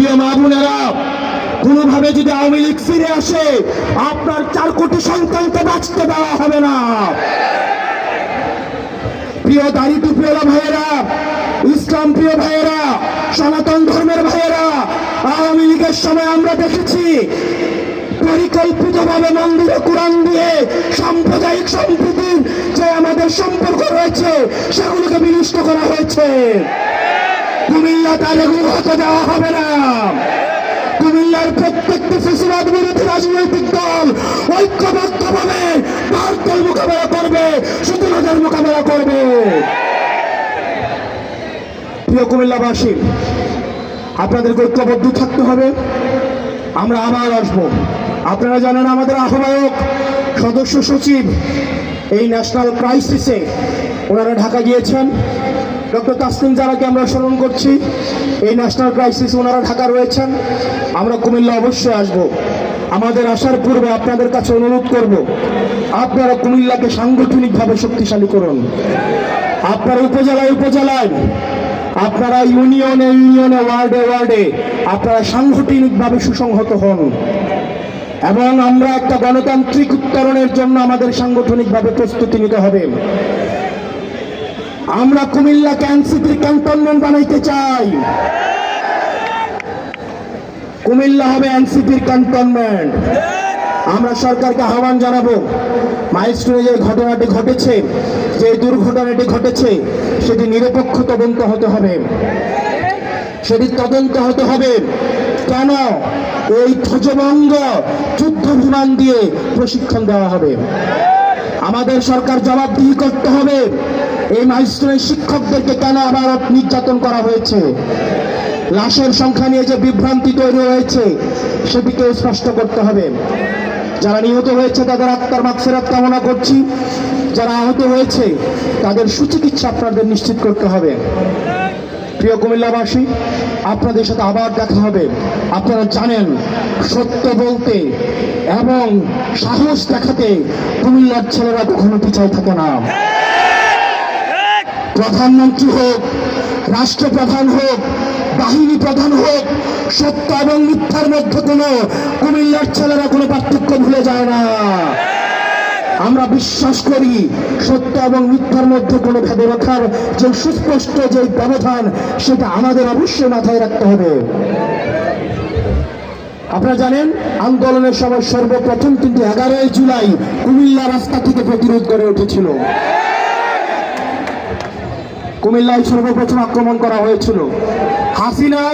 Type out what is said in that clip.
প্রিয় মা বোনেরা, কোনোভাবে যদি আওয়ামী লীগ ফিরে আসে, আপনার 4 কোটি সন্তানকে বাঁচতে দেওয়া হবে না। প্রিয় দাড়ি টুপিওয়ালা ভাইয়েরা, ইসলাম প্রিয় ভাইয়েরা, সনাতন ধর্মের ভাইয়েরা, আওয়ামী লীগের সময় আমরা দেখেছি পরিকল্পিতভাবে মন্দিরে কোরআন দিয়ে সাম্প্রদায়িক সম্প্রীতির যে আমাদের সম্পর্ক রয়েছে সেগুলোকে বিনষ্ট করা হয়েছে। কুমিল্লা তার এগুলো হতে দেওয়া হবে না। কুমিল্লার প্রত্যেকটি ফ্যাসিবাদ বিরোধী রাজনৈতিক দল ঐক্যবদ্ধভাবে ভারতের মোকাবেলা করবে, শত্রুদের মোকাবেলা করবে। প্রিয় কুমিল্লাবাসী, আপনাদেরকে ঐক্যবদ্ধ থাকতে হবে। আমরা আবার আসবো। আপনারা জানেন আমাদের আহ্বায়ক সদস্য সচিব এই ন্যাশনাল ক্রাইসিসে ওনারা ঢাকা গিয়েছেন। ডক্টর তাসনিম জারাকে আমরা স্মরণ করছি। এই ন্যাশনাল ক্রাইসিস ওনারা ঢাকা রয়েছেন। আমরা কুমিল্লা অবশ্যই আসব। আমাদের আসার পূর্বে আপনাদের কাছে অনুরোধ করব, আপনারা কুমিল্লাকে সাংগঠনিকভাবে শক্তিশালী করুন। আপনারা উপজেলায় উপজেলায়, আপনারা ইউনিয়নে ইউনিয়নে, ওয়ার্ডে ওয়ার্ডে আপনারা সাংগঠনিকভাবে সুসংহত হন এবং আমরা একটা গণতান্ত্রিক উত্তরণের জন্য আমাদের সাংগঠনিকভাবে প্রস্তুতি নিতে হবে। আমরা কুমিল্লাকে এনসিপির ক্যান্টনমেন্ট বানাইতে চাই। কুমিল্লা হবে এনসিপির ক্যান্টনমেন্ট। আমরা সরকারকে আহ্বান জানাবো, মাইলস্টোনে যে ঘটনাটি ঘটেছে, যে দুর্ঘটনাটি ঘটেছে, সেটি নিরপেক্ষ তদন্ত হতে হবে। সেটি তদন্ত হতে হবে কেন এই ধ্বজভঙ্গ যুদ্ধ বিমান দিয়ে প্রশিক্ষণ দেওয়া হবে। আমাদের সরকার জবাবদিহি করতে হবে, এই মাইলস্টোনের শিক্ষকদেরকে কেন আবার নির্যাতন করা হয়েছে। লাশের সংখ্যা নিয়ে যে বিভ্রান্তি তৈরি হয়েছে সেটিকে স্পষ্ট করতে হবে। যারা নিহত হয়েছে তাদের আত্মার মাগফিরাত কামনা করছি। যারা আহত হয়েছে তাদের সুচিকিৎসা আপনাদের নিশ্চিত করতে হবে। প্রিয় কুমিল্লাবাসী, আপনাদের সাথে আবার দেখা হবে। আপনারা জানেন সত্য বলতে এবং সাহস দেখাতে কুমিল্লার ছেলেরা কখনো পিছায় থাকে না। প্রধানমন্ত্রী হোক, রাষ্ট্রপ্রধান হোক, বাহিনী প্রধান হোক, সত্য এবং মিথ্যার মধ্যে কোনো কুমিল্লার ছেলেরা কোনো পার্থক্য ভুলে যায় না। আমরা বিশ্বাস করি সত্য এবং মিথ্যার মধ্যে কোনো ভেদাভেদ যে সুস্পষ্ট যে ব্যবধান, সেটা আমাদের অবশ্যই মাথায় রাখতে হবে। আপনারা জানেন আন্দোলনের সময় সর্বপ্রথম কিন্তু 11 জুলাই কুমিল্লা রাস্তা থেকে প্রতিরোধ করে উঠেছিল। কুমিল্লায় সর্বপ্রথম আক্রমণ করা হয়েছিল। হাসিনার